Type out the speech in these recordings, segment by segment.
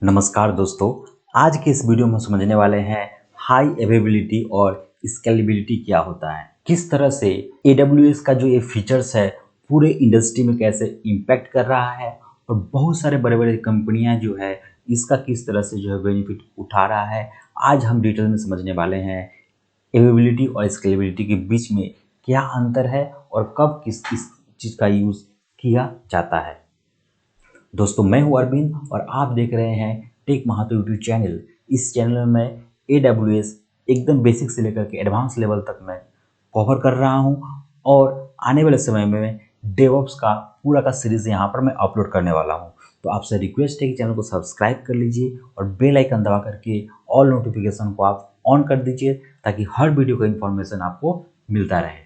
नमस्कार दोस्तों, आज के इस वीडियो में समझने वाले हैं हाई अवेलेबिलिटी और स्केलेबिलिटी क्या होता है। किस तरह से AWS का जो ये फीचर्स है पूरे इंडस्ट्री में कैसे इम्पैक्ट कर रहा है और बहुत सारे बड़े बड़े कंपनियां जो है इसका किस तरह से जो है बेनिफिट उठा रहा है, आज हम डिटेल में समझने वाले हैं। अवेलेबिलिटी और स्केलेबिलिटी के बीच में क्या अंतर है और कब किस चीज़ का यूज़ किया जाता है। दोस्तों, मैं हूं अरविंद और आप देख रहे हैं टेक महातो यूट्यूब चैनल। इस चैनल में AWS एकदम बेसिक से लेकर के एडवांस लेवल तक मैं कवर कर रहा हूं और आने वाले समय में डेवऑप्स का पूरा का सीरीज यहां पर मैं अपलोड करने वाला हूं। तो आपसे रिक्वेस्ट है कि चैनल को सब्सक्राइब कर लीजिए और बेल आइकन दबा करके ऑल नोटिफिकेशन को आप ऑन कर दीजिए ताकि हर वीडियो का इन्फॉर्मेशन आपको मिलता रहे।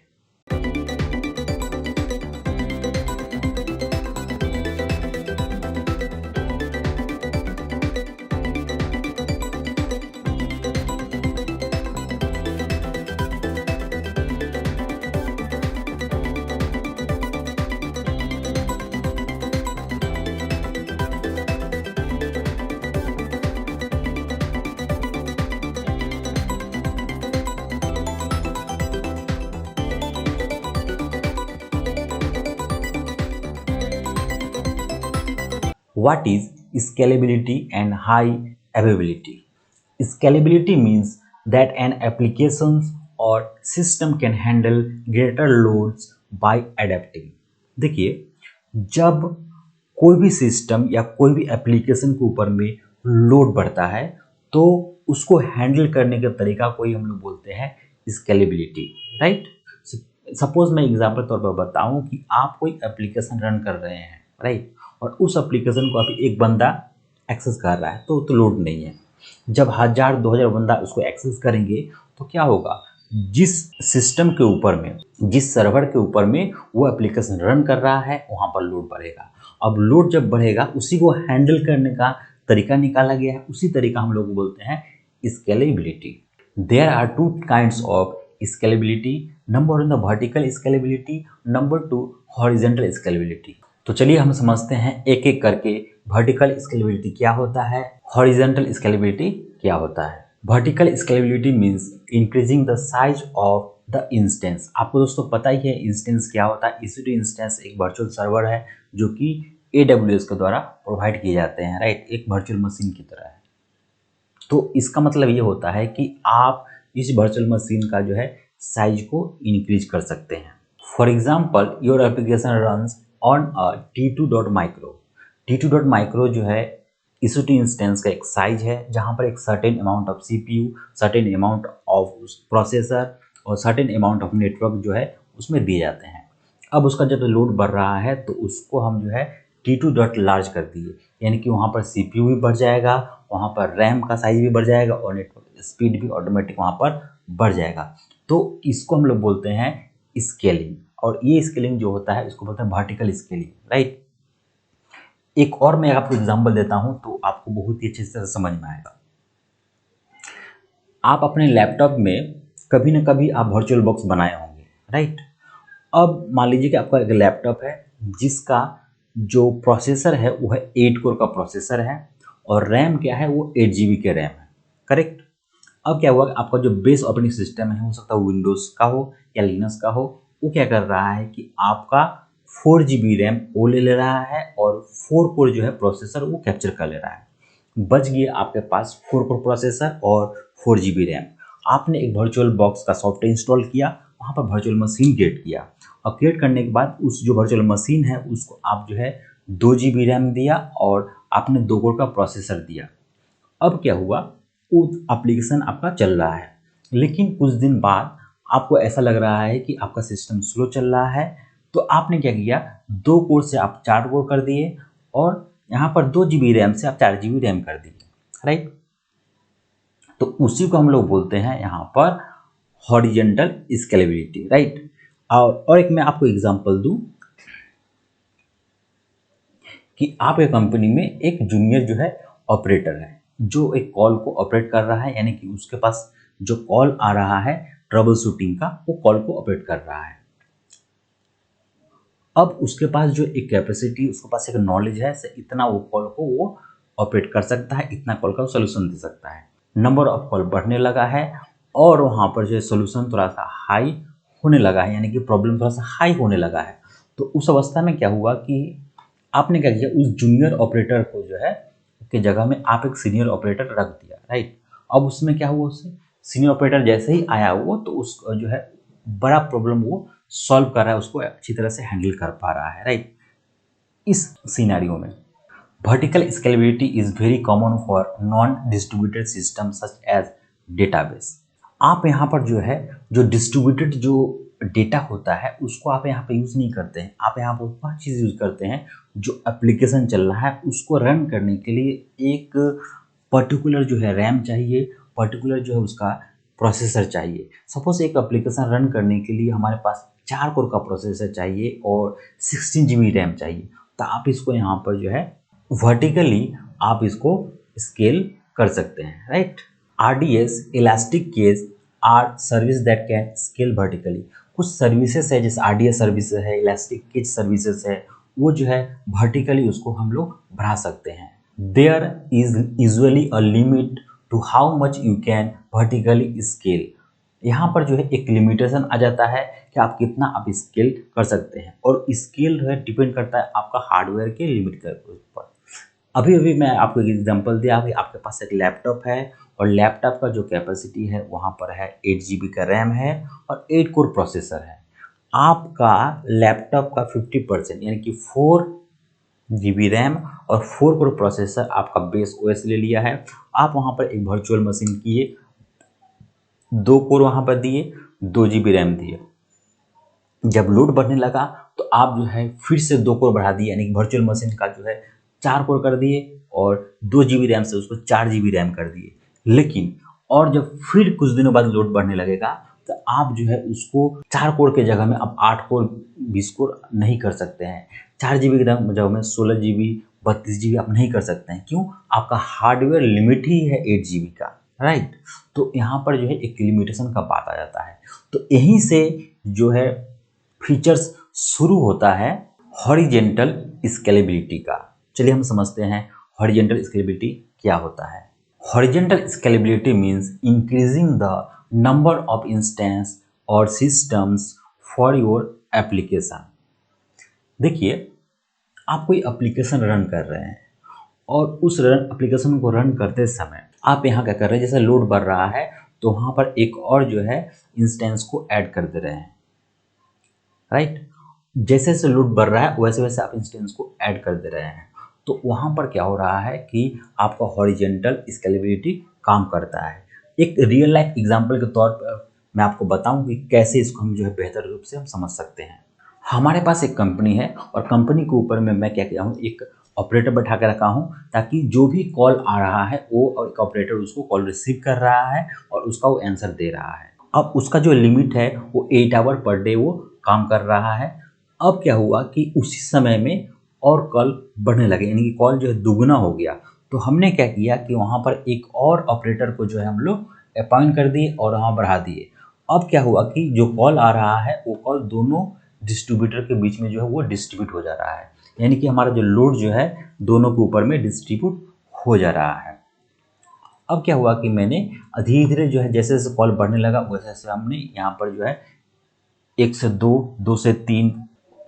What is scalability and high availability? Scalability means that an application or system can handle greater loads by adapting. देखिए, जब कोई भी सिस्टम या कोई भी एप्लीकेशन के ऊपर में लोड बढ़ता है तो उसको हैंडल करने का तरीका कोई हम लोग बोलते हैं स्केलेबिलिटी, राइट। सपोज मैं एग्जांपल तौर पर बताऊं कि आप कोई एप्लीकेशन रन कर रहे हैं, राइट, और उस एप्लीकेशन को अभी एक बंदा एक्सेस कर रहा है तो लोड नहीं है। जब 1000-2000 बंदा उसको एक्सेस करेंगे तो क्या होगा, जिस सिस्टम के ऊपर में, जिस सर्वर के ऊपर में वो एप्लीकेशन रन कर रहा है वहाँ पर लोड बढ़ेगा। अब लोड जब बढ़ेगा उसी को हैंडल करने का तरीका निकाला गया है, उसी तरीका हम लोग बोलते हैं scalability. There are two kinds of scalability. Number 1 the vertical scalability, number 2 horizontal scalability. तो चलिए हम समझते हैं एक एक करके वर्टिकल स्केलेबिलिटी क्या होता है, हॉरिजॉन्टल स्केलेबिलिटी क्या होता है। Vertical scalability means increasing the size of the instance. आपको दोस्तों पता ही है इंस्टेंस क्या होता है। EC2 इंस्टेंस एक वर्चुअल सर्वर है जो कि AWS के द्वारा प्रोवाइड किए जाते हैं, राइट, एक वर्चुअल मशीन की तरह है। तो इसका मतलब ये होता है कि आप इस वर्चुअल मशीन का जो है साइज को इंक्रीज कर सकते हैं। For example, your application runs on T2.micro। T2.micro जो है EC2 इंस्टेंस का एक साइज है जहां पर एक certain amount of CPU, certain amount of processor और सर्टेन अमाउंट ऑफ नेटवर्क जो है उसमें दिए जाते हैं। अब उसका जब लोड बढ़ रहा है तो उसको हम जो है T2.large कर दिए, यानी कि वहाँ पर CPU भी बढ़ जाएगा, वहाँ पर रैम का साइज भी बढ़ जाएगा और नेटवर्क स्पीड भी ऑटोमेटिक वहाँ पर बढ़ जाएगा। तो इसको हम लोग बोलते हैं स्केलिंग, और ये स्केलिंग जो होता है इसको बोलते हैं वर्टिकल स्केलिंग, राइट। एक और मैं आपको एग्जांपल देता हूं तो आपको बहुत ही अच्छे से समझ में आएगा। आप अपने लैपटॉप में कभी ना कभी आप वर्चुअल बॉक्स बनाए होंगे, राइट। अब मान लीजिए कि आपका एक लैपटॉप है जिसका जो प्रोसेसर है वो है 8 कोर का प्रोसेसर है और रैम क्या है, वो 8 GB के रैम है, करेक्ट। अब क्या हुआ, आपका जो बेस ऑपरेटिंग सिस्टम है, हो सकता है विंडोज़ का हो या लिनक्स का हो, वो क्या कर रहा है कि आपका 4 GB रैम वो ले रहा है और 4 कोर जो है प्रोसेसर वो कैप्चर कर ले रहा है। बच गया आपके पास 4 कोर प्रोसेसर और 4 GB रैम। आपने एक वर्चुअल बॉक्स का सॉफ्टवेयर इंस्टॉल किया, वहाँ पर वर्चुअल मशीन क्रिएट किया और क्रिएट करने के बाद उस जो वर्चुअल मशीन है उसको आप जो है 2 GB रैम दिया और आपने 2 कोर का प्रोसेसर दिया। अब क्या हुआ, वो एप्लीकेशन आपका चल रहा है, लेकिन कुछ दिन बाद आपको ऐसा लग रहा है कि आपका सिस्टम स्लो चल रहा है, तो आपने क्या किया, 2 कोर से आप 4 कोर कर दिए और यहाँ पर 2 GB रैम से आप 4 GB रैम कर दिए, राइट। तो उसी को हम लोग बोलते हैं यहाँ पर हॉरिजॉन्टल स्केलेबिलिटी, राइट। और एक मैं आपको एग्जांपल दूं कि आप एक कंपनी में एक जूनियर जो है ऑपरेटर है जो एक कॉल को ऑपरेट कर रहा है, यानी कि उसके पास जो कॉल आ रहा है ट्रबल शूटिंग का, वो कॉल को ऑपरेट कर रहा है। अब उसके पास जो एक कैपेसिटी, उसके पास एक नॉलेज है, इतना वो कॉल को वो ऑपरेट कर सकता है, इतना कॉल का सोल्यूशन दे सकता है। नंबर ऑफ कॉल बढ़ने लगा है और वहाँ पर जो है सोल्यूशन थोड़ा सा हाई होने लगा है, यानी कि प्रॉब्लम थोड़ा सा हाई होने लगा है। तो उस अवस्था में क्या हुआ कि आपने क्या किया, उस जूनियर ऑपरेटर को जो है के जगह में आप एक सीनियर ऑपरेटर रख दिया, राइट। अब उसमें क्या हुआ, उससे सीनियर ऑपरेटर जैसे ही आया वो तो उस जो है बड़ा प्रॉब्लम वो सॉल्व कर रहा है, उसको अच्छी तरह से हैंडल कर पा रहा है, राइट। इस सिनेरियो में vertical scalability is very common for non distributed system such as database. आप यहाँ पर जो है जो डिस्ट्रीब्यूटेड जो डेटा होता है उसको आप यहाँ पे यूज़ नहीं करते हैं, आप यहाँ पर वह चीज़ यूज़ करते हैं जो एप्लीकेशन चल रहा है उसको रन करने के लिए एक पर्टिकुलर जो है रैम चाहिए, पर्टिकुलर जो है उसका प्रोसेसर चाहिए। सपोज एक एप्लीकेशन रन करने के लिए हमारे पास 4 कोर का प्रोसेसर चाहिए और 16 GB रैम चाहिए, तो आप इसको यहाँ पर जो है वर्टिकली आप इसको स्केल कर सकते हैं, right. RDS ElastiCache are service that can scale vertically. कुछ सर्विसेज है जैसे RDS सर्विसेज है, इलास्टिक केज सर्विसेज है, वो जो है वर्टिकली उसको हम लोग बढ़ा सकते हैं। There is usually a limit to how much you can vertically scale. यहाँ पर जो है एक लिमिटेशन आ जाता है कि आप कितना आप स्केल कर सकते हैं, और स्केल जो है डिपेंड करता है आपका हार्डवेयर के लिमिट के ऊपर। अभी अभी मैं आपको एक एग्जांपल दिया कि आपके पास एक लैपटॉप है और लैपटॉप का जो कैपेसिटी है वहाँ पर है 8 GB का रैम है और 8 कोर प्रोसेसर है। आपका लैपटॉप का 50% यानी कि 4 GB रैम और 4 कोर प्रोसेसर आपका बेस OS ले लिया है। आप वहाँ पर एक वर्चुअल मशीन किए, 2 कोर वहाँ पर दिए, 2 GB रैम दिए। जब लोड बढ़ने लगा तो आप जो है फिर से 2 कोर बढ़ा दिए, यानी कि वर्चुअल मशीन का जो है 4 कोर कर दिए और 2 GB रैम से उसको 4 GB रैम कर दिए। लेकिन और जब फिर कुछ दिनों बाद लोड बढ़ने लगेगा तो आप जो है उसको 4 कोर के जगह में अब 8 कोर 20 कोर नहीं कर सकते हैं। 4 GB की जगह में 16 GB 32 GB आप नहीं कर सकते हैं। क्यों? आपका हार्डवेयर लिमिट ही है 8 GB का, राइट। तो यहाँ पर जो है एक लिमिटेशन का बात आ जाता है। तो यहीं से जो है फीचर्स शुरू होता है हॉरिजेंटल स्केलेबिलिटी का। चलिए हम समझते हैं हॉरिजेंटल स्केलेबिलिटी क्या होता है। Horizontal scalability means increasing the number of instance और सिस्टम्स फॉर योर एप्लीकेशन। देखिए, आप कोई एप्लीकेशन रन कर रहे हैं और उस एप्लीकेशन को रन करते समय आप यहाँ क्या कर रहे हैं, जैसे लोड बढ़ रहा है तो वहाँ पर एक और जो है इंस्टेंस को ऐड कर दे रहे हैं, राइट। जैसे जैसे लोड बढ़ रहा है वैसे वैसे आप इंस्टेंस को ऐड कर दे रहे हैं। तो वहाँ पर क्या हो रहा है कि आपका हॉरिजेंटल स्केलेबिलिटी काम करता है। एक रियल लाइफ एग्जांपल के तौर पर मैं आपको बताऊं कि कैसे इसको हम जो है बेहतर रूप से हम समझ सकते हैं। हमारे पास एक कंपनी है और कंपनी के ऊपर में मैं क्या किया हूँ, एक ऑपरेटर बैठा के रखा हूँ ताकि जो भी कॉल आ रहा है वो एक ऑपरेटर उसको कॉल रिसीव कर रहा है और उसका वो आंसर दे रहा है। अब उसका जो लिमिट है वो 8 आवर पर डे वो काम कर रहा है। अब क्या हुआ कि उसी समय में और कॉल बढ़ने लगे, यानी कि कॉल जो है दुगना हो गया। तो हमने क्या किया कि वहाँ पर एक और ऑपरेटर को जो है हम लोग अपॉइंट कर दिए और वहाँ बढ़ा दिए। अब क्या हुआ कि जो कॉल आ रहा है वो कॉल दोनों डिस्ट्रीब्यूटर के बीच में जो है वो डिस्ट्रीब्यूट हो जा रहा है, यानी कि हमारा जो लोड जो है दोनों के ऊपर में डिस्ट्रीब्यूट हो जा रहा है। अब क्या हुआ कि मैंने धीरे धीरे जो है जैसे जैसे कॉल बढ़ने लगा वैसे वैसे हमने यहाँ पर जो है 1 से 2, 2 से 3,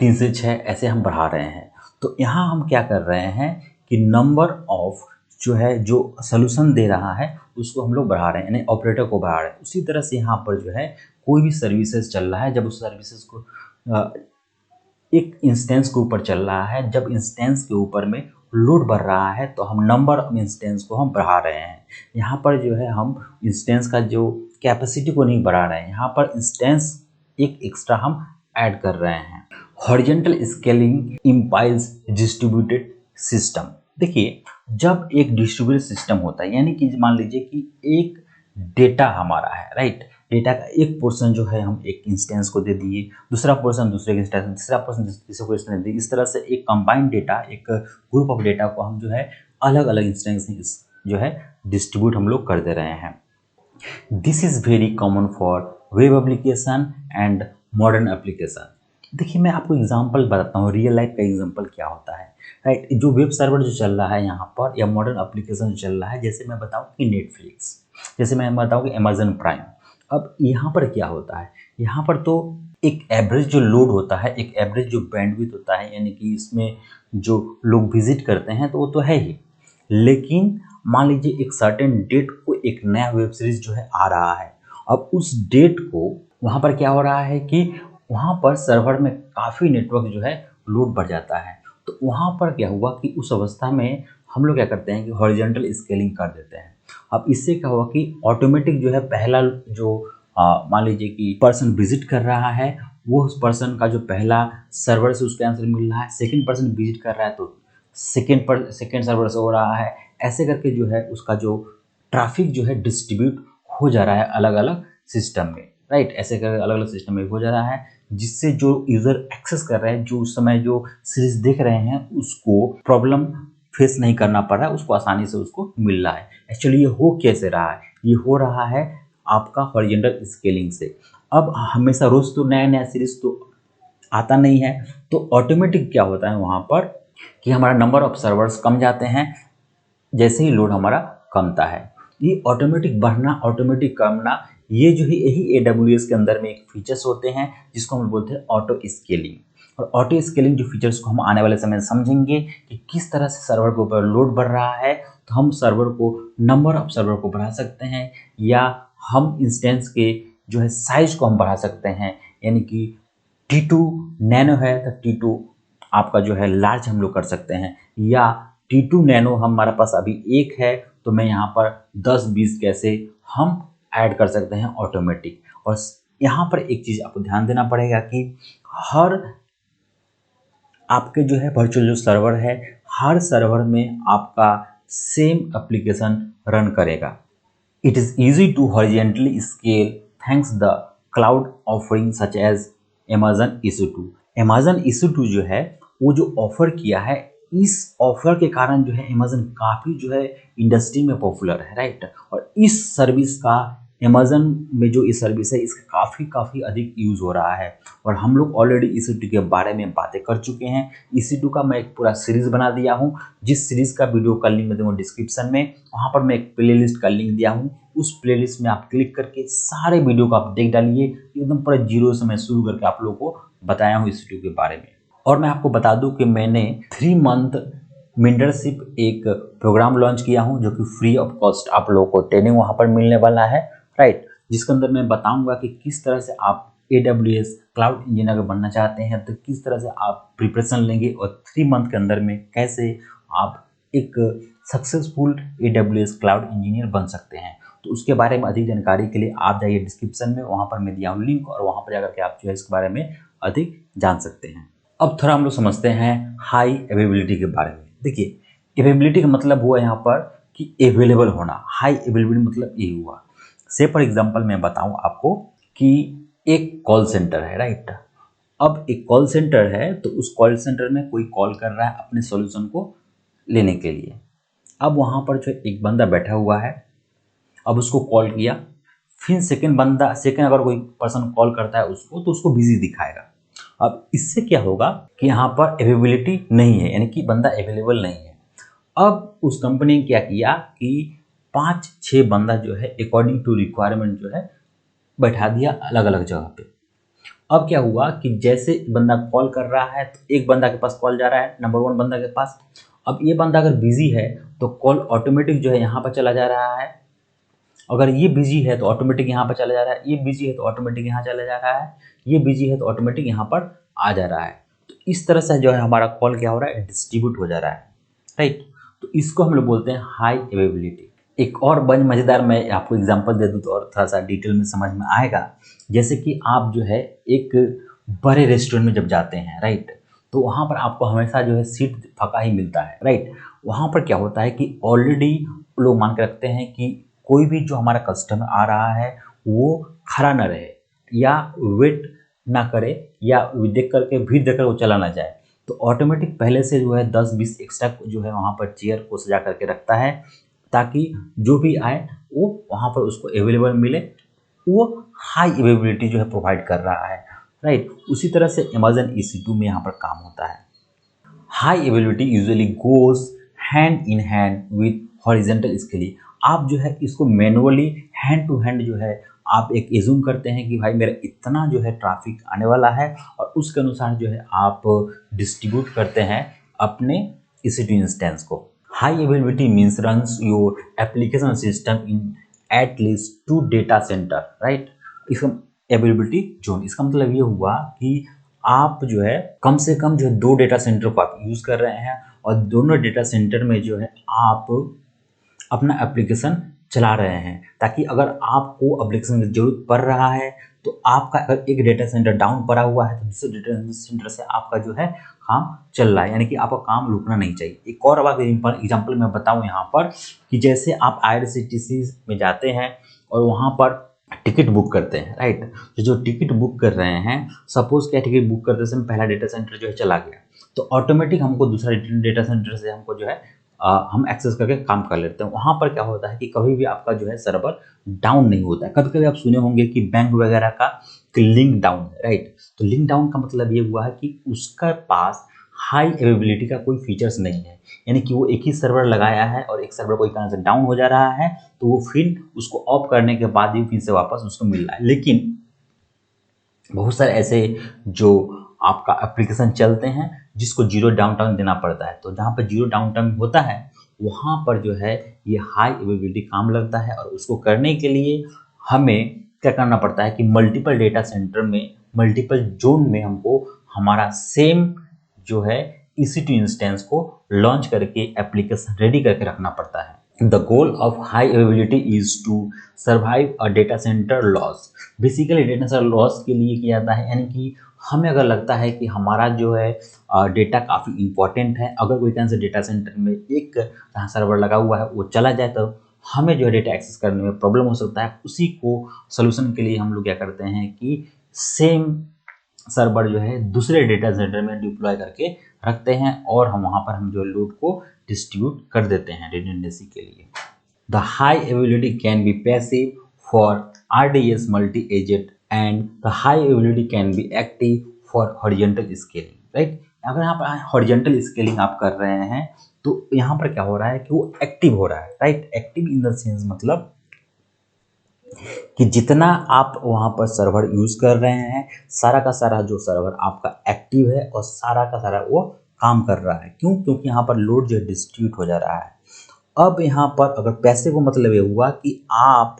3 से 6 ऐसे हम बढ़ा रहे हैं। तो यहाँ हम क्या कर रहे हैं कि नंबर ऑफ जो है जो सॉल्यूशन दे रहा है उसको हम लोग बढ़ा रहे हैं, यानी ऑपरेटर को बढ़ा रहे हैं। उसी तरह से यहाँ पर जो है कोई भी सर्विसेज चल रहा है, जब उस सर्विसेज को एक इंस्टेंस के ऊपर चल रहा है, जब इंस्टेंस के ऊपर में लोड बढ़ रहा है तो हम नंबर ऑफ इंस्टेंस को हम बढ़ा रहे हैं। यहाँ पर जो है हम इंस्टेंस का जो कैपेसिटी को नहीं बढ़ा रहे हैं, यहाँ पर इंस्टेंस एक एक्स्ट्रा हम ऐड कर रहे हैं। Horizontal scaling implies distributed system. देखिए, जब एक डिस्ट्रीब्यूटेड सिस्टम होता है, यानी कि मान लीजिए कि एक डेटा हमारा है, राइट। डेटा का एक पोर्शन जो है हम एक इंस्टेंस को दे दिए, दूसरा पोर्शन दूसरे के इंस्टेंस, तीसरा पोर्शन तीसरे को इंस्टेंस दे दिए। इस तरह से एक कंबाइंड डेटा, एक ग्रुप ऑफ डेटा को हम जो है अलग अलग इंस्टेंस जो है डिस्ट्रीब्यूट हम लोग कर दे रहे हैं। This is very common for web application and modern application. देखिए मैं आपको एग्जांपल बताता हूँ, रियल लाइफ का एग्जांपल क्या होता है, राइट। जो वेब सर्वर जो चल रहा है यहाँ पर, या मॉडर्न एप्लीकेशन जो चल रहा है, जैसे मैं बताऊँ कि नेटफ्लिक्स, जैसे मैं बताऊँ कि अमेजन प्राइम। अब यहाँ पर क्या होता है, यहाँ पर तो एक एवरेज जो लोड होता है, एक एवरेज जो बैंडविड्थ होता है, यानी कि इसमें जो लोग विजिट करते हैं तो वो तो है ही। लेकिन मान लीजिए एक सर्टेन डेट को एक नया वेब सीरीज जो है आ रहा है। अब उस डेट को वहाँ पर क्या हो रहा है कि वहाँ पर सर्वर में काफ़ी नेटवर्क जो है लोड बढ़ जाता है। तो वहाँ पर क्या हुआ कि उस अवस्था में हम लोग क्या करते हैं कि हॉरिजॉन्टल स्केलिंग कर देते हैं। अब इससे क्या हुआ कि ऑटोमेटिक जो है पहला जो मान लीजिए कि पर्सन विजिट कर रहा है, वो उस पर्सन का जो पहला सर्वर से उसको आंसर मिल रहा है, सेकंड पर्सन विजिट कर रहा है तो सेकंड सर्वर से हो रहा है। ऐसे करके जो है उसका जो ट्रैफिक जो है डिस्ट्रीब्यूट हो जा रहा है अलग अलग सिस्टम में, राइट। ऐसे करके अलग अलग सिस्टम में हो जा रहा है, जिससे जो यूज़र एक्सेस कर रहे हैं, जो उस समय जो सीरीज देख रहे हैं, उसको प्रॉब्लम फेस नहीं करना पड़ रहा है, उसको आसानी से उसको मिल रहा है। एक्चुअली ये हो कैसे रहा है, ये हो रहा है आपका हॉरिजॉन्टल स्केलिंग से। अब हमेशा रोज तो नया नया सीरीज तो आता नहीं है, तो ऑटोमेटिक क्या होता है वहाँ पर कि हमारा नंबर ऑफ सर्वर्स कम जाते हैं जैसे ही लोड हमारा कमता है। ये ऑटोमेटिक बढ़ना, ऑटोमेटिक कमना, ये जो है यही AWS के अंदर में एक फीचर्स होते हैं जिसको हम बोलते हैं ऑटो स्केलिंग। और ऑटो स्केलिंग जो फीचर्स को हम आने वाले समय में समझेंगे कि किस तरह से सर्वर के ऊपर लोड बढ़ रहा है, तो हम सर्वर को, नंबर ऑफ सर्वर को बढ़ा सकते हैं, या हम इंस्टेंस के जो है साइज को हम बढ़ा सकते हैं। यानी कि T2 नैनो है तो T2 आपका जो है लार्ज हम लोग कर सकते हैं, या T2 नैनो हमारे पास अभी एक है तो मैं यहाँ पर 10-20 कैसे हम ऐड कर सकते हैं ऑटोमेटिक। और यहाँ पर एक चीज़ आपको ध्यान देना पड़ेगा कि हर आपके जो है वर्चुअल जो सर्वर है, हर सर्वर में आपका सेम एप्लीकेशन रन करेगा। It is easy to horizontally scale thanks the cloud offering such as Amazon EC2। Amazon EC2 जो है वो जो ऑफर किया है, इस ऑफर के कारण जो है Amazon काफ़ी जो है इंडस्ट्री में पॉपुलर है, राइट। और इस सर्विस का Amazon में जो ये सर्विस है इसका काफ़ी काफ़ी अधिक यूज़ हो रहा है। और हम लोग ऑलरेडी EC2 के बारे में बातें कर चुके हैं। EC2 का मैं एक पूरा सीरीज़ बना दिया हूँ, जिस सीरीज़ का वीडियो का लिंक मैं दूँगा डिस्क्रिप्शन में। वहाँ पर मैं एक प्लेलिस्ट का लिंक दिया हूँ, उस प्लेलिस्ट में आप क्लिक करके सारे वीडियो को आप देख डालिए। एकदम पूरा जीरो से मैं शुरू करके आप लोगों को बताया हूँ इस वीडियो के बारे में। और मैं आपको बता दूं कि मैंने 3 मंथ मेंटरशिप एक प्रोग्राम लॉन्च किया हूँ, जो कि फ्री ऑफ कॉस्ट आप लोगों को ट्रेनिंग वहाँ पर मिलने वाला है, राइट। जिसके अंदर मैं बताऊंगा कि किस तरह से आप AWS क्लाउड इंजीनियर बनना चाहते हैं तो किस तरह से आप प्रिपरेशन लेंगे, और 3 मंथ के अंदर में कैसे आप एक सक्सेसफुल AWS क्लाउड इंजीनियर बन सकते हैं। तो उसके बारे में अधिक जानकारी के लिए आप जाइए डिस्क्रिप्शन में, वहाँ पर मैं दिया हूँ लिंक, और वहाँ पर जाकर के आप जो है इसके बारे में अधिक जान सकते हैं। अब थोड़ा हम लोग समझते हैं हाई अवेलेबिलिटी के बारे में। देखिए अवेलेबिलिटी का मतलब हुआ यहाँ पर कि अवेलेबल होना। हाई अवेलेबिलिटी मतलब ये हुआ, से फॉर एग्जांपल मैं बताऊँ आपको कि एक कॉल सेंटर है, राइट। अब एक कॉल सेंटर है तो उस कॉल सेंटर में कोई कॉल कर रहा है अपने सॉल्यूशन को लेने के लिए। अब वहाँ पर जो एक बंदा बैठा हुआ है, अब उसको कॉल किया, फिर सेकंड अगर कोई पर्सन कॉल करता है उसको तो उसको बिजी दिखाएगा। अब इससे क्या होगा कि यहाँ पर अवेलेबिलिटी नहीं है, यानी कि बंदा अवेलेबल नहीं है। अब उस कंपनी ने क्या किया कि 5-6 बंदा जो है अकॉर्डिंग टू रिक्वायरमेंट जो है बैठा दिया अलग अलग जगह पे। अब क्या हुआ कि जैसे बंदा कॉल कर रहा है तो एक बंदा के पास कॉल जा रहा है, नंबर 1 बंदा के पास। अब ये बंदा अगर बिजी है तो कॉल ऑटोमेटिक जो है यहाँ पर चला जा रहा है। अगर ये बिजी है तो ऑटोमेटिक यहाँ पर चला जा रहा है, ये बिजी है तो ऑटोमेटिक यहाँ चला जा रहा है, ये बिजी है तो ऑटोमेटिक यहाँ पर आ जा रहा है। तो इस तरह से जो है हमारा कॉल क्या हो रहा है, डिस्ट्रीब्यूट हो जा रहा है, राइट। तो इसको हम लोग बोलते हैं हाई अवेलेबिलिटी। एक और बड़ी मज़ेदार मैं आपको एग्जांपल दे दूँ तो और थोड़ा सा डिटेल में समझ में आएगा। जैसे कि आप जो है एक बड़े रेस्टोरेंट में जब जाते हैं, राइट, तो वहाँ पर आपको हमेशा जो है सीट फंका ही मिलता है, राइट। वहाँ पर क्या होता है कि ऑलरेडी लोग मान के रखते हैं कि कोई भी जो हमारा कस्टमर आ रहा है वो खड़ा ना रहे या वेट ना करे, या देख करके भीड़ देख कर वो चला ना जाए। तो ऑटोमेटिक पहले से जो है 10-20 एक्स्ट्रा जो है वहाँ पर चेयर को सजा करके रखता है, ताकि जो भी आए वो वहाँ पर उसको अवेलेबल मिले। वो हाई अवेलेबिलिटी जो है प्रोवाइड कर रहा है। राइट। उसी तरह से अमेजन EC2 में यहाँ पर काम होता है। High availability usually goes hand in hand with horizontal scaling. आप जो है इसको मैनुअली हैंड टू हैंड जो है आप एक एज्यूम करते हैं कि भाई मेरा इतना जो है ट्रैफिक आने वाला है, और उसके अनुसार जो है आप डिस्ट्रीब्यूट करते हैं अपने EC2 इंस्टेंस को। High availability means runs your application system in at least 2 data centre, right. इसका अवेलेबिलिटी जोन, इसका मतलब ये हुआ कि आप जो है कम से कम जो है 2 डेटा सेंटर को आप यूज़ कर रहे हैं, और दोनों डेटा सेंटर में जो है आप अपना एप्लीकेशन चला रहे हैं, ताकि अगर आपको एप्लीकेशन की ज़रूरत पड़ रहा है तो आपका अगर एक डेटा सेंटर डाउन पड़ा हुआ है तो दूसरे डेटा सेंटर से आपका जो है काम चल रहा है, यानी कि आपका काम रुकना नहीं चाहिए। एक और बात एग्जाम्पल मैं बताऊं यहाँ पर कि जैसे आप IRCTC में जाते हैं और वहाँ पर टिकट बुक करते हैं, राइट। तो जो टिकट बुक कर रहे हैं, सपोज क्या टिकट बुक करते समय पहला डेटा सेंटर जो है चला गया, तो ऑटोमेटिक हमको दूसरा डेटा सेंटर से हमको जो है हम एक्सेस करके काम कर लेते हैं। वहाँ पर क्या होता है कि कभी भी आपका जो है सर्वर डाउन नहीं होता है। कभी कभी आप सुने होंगे कि बैंक वगैरह का लिंक डाउन है, राइट। तो लिंक डाउन का मतलब ये हुआ है कि उसका पास हाई अवेलेबिलिटी का कोई फीचर्स नहीं है, यानी कि वो एक ही सर्वर लगाया है और एक सर्वर कोई कारण से डाउन हो जा रहा है तो वो फिर उसको ऑफ करने के बाद ही फिर से वापस उसको मिल रहा है। लेकिन बहुत सारे ऐसे जो आपका एप्लीकेशन चलते हैं जिसको जीरो डाउन टाइम देना पड़ता है, तो जहाँ पर जीरो डाउन टाइम होता है वहाँ पर जो है ये हाई अवेलेबिलिटी काम लगता है, और उसको करने के लिए हमें क्या करना पड़ता है कि मल्टीपल डेटा सेंटर में, मल्टीपल जोन में हमको हमारा सेम जो है EC2 इंस्टेंस को लॉन्च करके एप्लीकेशन रेडी करके रखना पड़ता है। The goal of high availability is to survive a data center loss। Basically data centre loss के लिए किया जाता है, यानी कि हमें अगर लगता है कि हमारा जो है डेटा काफ़ी इंपॉर्टेंट है, अगर कोई कारण से डेटा सेंटर में एक जहाँ सर्वर लगा हुआ है वो चला जाए तो हमें जो है डेटा एक्सेस करने में प्रॉब्लम हो सकता है। उसी को सोल्यूशन के लिए हम लोग क्या करते हैं कि सेम सर्वर जो है दूसरे डेटा सेंटर में डिप्लॉय करके रखते हैं, और हम वहाँ पर हम जो लोड को डिस्ट्रीब्यूट कर देते हैं रिडंडेंसी के लिए। The high availability can be passive for RDS multi agent, and the high availability can be active for horizontal scaling, right. अगर यहाँ पर हॉरिजॉन्टल स्केलिंग आप कर रहे हैं तो यहाँ पर क्या हो रहा है कि वो एक्टिव हो रहा है, right. Active in the sense मतलब कि जितना आप वहाँ पर सर्वर यूज़ कर रहे हैं, सारा का सारा जो सर्वर आपका एक्टिव है और सारा का सारा वो काम कर रहा है। क्यों? क्योंकि यहाँ पर लोड जो है डिस्ट्रीब्यूट हो जा रहा है। अब यहाँ पर अगर पैसे को मतलब ये हुआ कि आप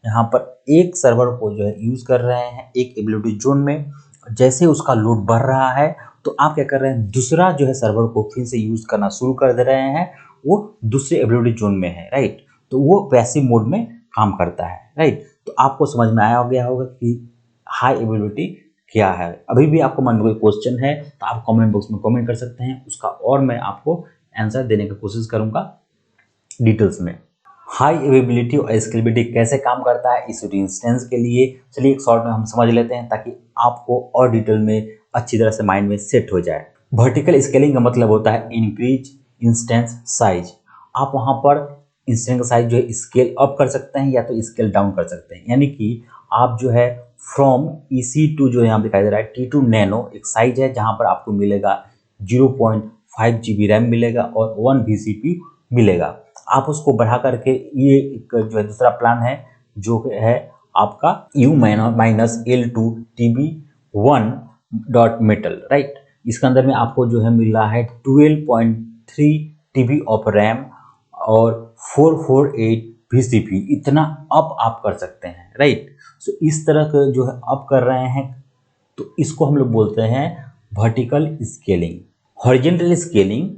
यहाँ पर एक सर्वर को जो है यूज़ कर रहे हैं एक एबिलिटी जोन में, जैसे उसका लोड बढ़ रहा है तो आप क्या कर रहे हैं, दूसरा जो है सर्वर को फिर से यूज़ करना शुरू कर दे रहे हैं, वो दूसरे एबिलिटी जोन में है, राइट। तो वो पैसिव मोड में काम करता है, राइट। तो आपको समझ में आया गया होगा कि हाई अवेलेबिलिटी क्या है। अभी भी आपको मन में कोई क्वेश्चन है तो आप कमेंट बॉक्स में कमेंट कर सकते हैं, उसका और मैं आपको आंसर देने की कोशिश करूंगा डिटेल्स में। हाई अवेलेबिलिटी और स्केलेबिलिटी कैसे काम करता है EC2 इंस्टेंस के लिए, चलिए एक शॉर्ट में हम समझ लेते हैं ताकि आपको और डिटेल में अच्छी तरह से माइंड में सेट हो जाए। वर्टिकल स्केलिंग का मतलब होता है इंक्रीज इंस्टेंस साइज। आप वहाँ पर इंस्टेंस का साइज जो है स्केल अप कर सकते हैं या तो स्केल डाउन कर सकते हैं, यानी कि आप जो है फ्रॉम EC2 जो यहाँ दिखाई दे रहा है T2 नैनो एक साइज है जहाँ पर आपको मिलेगा 0.5 GB रैम मिलेगा और 1 vCPU मिलेगा। आप उसको बढ़ा करके ये एक जो है दूसरा प्लान है जो है आपका U-L2 TB1 dot metal, right. इसके अंदर में आपको जो है मिल रहा है 12.3 TB ऑफ रैम और 448 vCPU। इतना अप आप कर सकते हैं, राइट। सो इस तरह का जो है अप कर रहे हैं तो इसको हम लोग बोलते हैं वर्टिकल स्केलिंग। हॉरिजॉन्टल स्केलिंग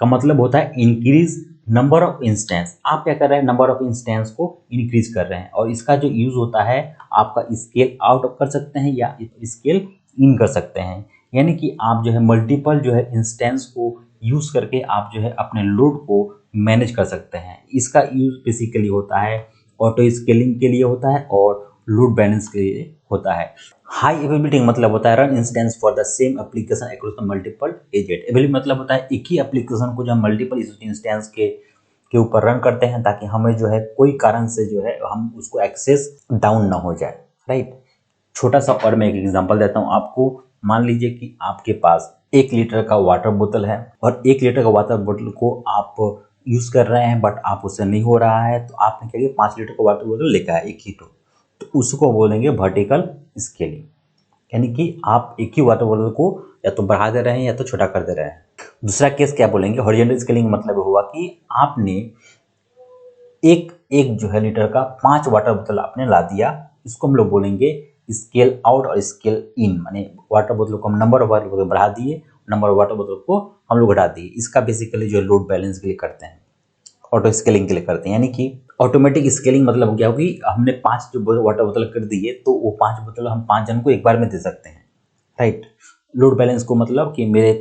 का मतलब होता है इंक्रीज नंबर ऑफ इंस्टेंस। आप क्या कर रहे हैं, नंबर ऑफ इंस्टेंस को इंक्रीज कर रहे हैं, और इसका जो यूज होता है आपका स्केल आउट कर सकते हैं या स्केल इन कर सकते हैं, यानी कि आप जो है मल्टीपल जो है इंस्टेंस को यूज करके आप जो है अपने लोड को मैनेज कर सकते हैं। इसका यूज बेसिकली होता है ऑटो स्केलिंग के लिए होता है और लोड बैलेंस के लिए होता है। हाई अवेलेबिलिटी मतलब होता है run instance for the same application across the multiple agent. Availability मतलब होता है एक ही एप्लीकेशन को जो हम मल्टीपल इंस्टेंस के ऊपर रन करते हैं ताकि हमें जो है कोई कारण से जो है हम उसको एक्सेस डाउन ना हो जाए, राइट। छोटा सा और मैं एक एग्जांपल देता हूँ आपको। मान लीजिए कि आपके पास 1 लीटर का वाटर बोतल है और 1 लीटर का वाटर बोतल को आप यूज कर रहे हैं, बट आप उससे नहीं हो रहा है, तो आपने क्या किया, 5 लीटर का वाटर बोतल लेकर आए एक ही तो उसको बोलेंगे वर्टिकल स्केलिंग। यानी कि आप एक ही वाटर बोतल को या तो बढ़ा दे रहे हैं या तो छोटा कर दे रहे हैं। दूसरा केस क्या बोलेंगे, हॉरिजॉन्टल स्केलिंग, मतलब हुआ कि आपने एक एक जो है लीटर का 5 वाटर बोतल आपने ला दिया। इसको हम लोग बोलेंगे स्केल आउट और स्केल इन, माने वाटर बोतल को हम नंबर ऑफ वाटर बोतल बढ़ा दिए, नंबर ऑफ वाटर बोतल को हम लोग घटा दिए। इसका बेसिकली जो लोड बैलेंस के लिए करते हैं, ऑटो स्केलिंग के लिए करते हैं। यानी कि ऑटोमेटिक स्केलिंग मतलब क्या होगी, हमने 5 जो वाटर बोतल कर दिए तो वो 5 बोतल हम 5 जन को एक बार में दे सकते हैं, राइट। लोड बैलेंस को मतलब कि मेरे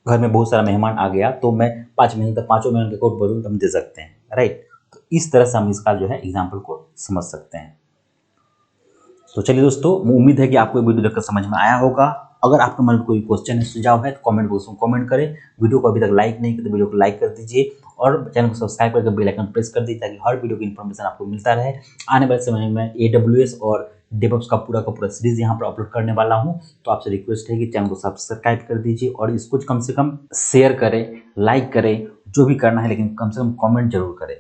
घर में बहुत सारा मेहमान आ गया तो मैं 5 महीने तक 5 मेहमान के कोट बोतल हम दे सकते हैं, राइट। तो इस तरह से हम इसका जो है एग्जाम्पल को समझ सकते हैं। तो चलिए दोस्तों, उम्मीद है कि आपको वीडियो देखकर समझ में आया होगा। अगर आपके मन में कोई क्वेश्चन है, सुझाव है, तो कमेंट बॉक्स में कमेंट करें। वीडियो को अभी तक लाइक नहीं किया तो वीडियो को लाइक कर दीजिए और चैनल को सब्सक्राइब करके बेल आइकन प्रेस कर दीजिए ताकि हर वीडियो की इन्फॉर्मेशन आपको मिलता रहे। आने वाले समय में AWS और डेवऑप्स का पूरा सीरीज यहाँ पर अपलोड करने वाला हूँ, तो आपसे रिक्वेस्ट है कि चैनल को सब्सक्राइब कर दीजिए और इसको कम से कम शेयर करें, लाइक करें, जो भी करना है, लेकिन कम से कम कमेंट जरूर करें।